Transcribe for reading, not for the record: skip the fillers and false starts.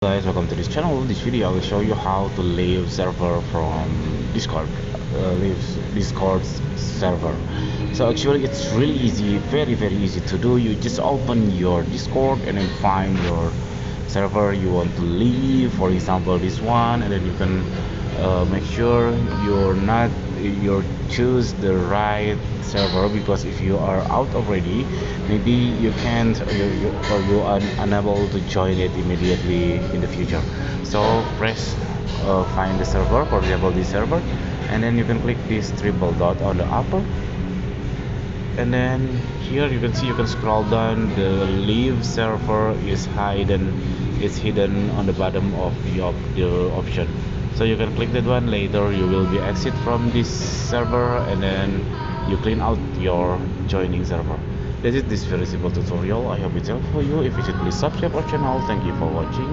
Guys, welcome to this channel. This video I will show you how to leave server from Discord. Leave Discord server. So actually it's really easy, very easy to do. You just open your Discord and then find your server you want to leave. For example, this one, and then you can make sure you choose the right server, because if you are out already, maybe you can't or you are unable to join it immediately in the future. So press find the server, for example this server, and then you can click this triple dot on the upper, and then here you can see, you can scroll down, the leave server is hidden on the bottom of the option. So you can click that one. Later you will be exit from this server, and then you clean out your joining server. That is this very simple tutorial. I hope it's helpful for you. If you should, please subscribe our channel. Thank you for watching.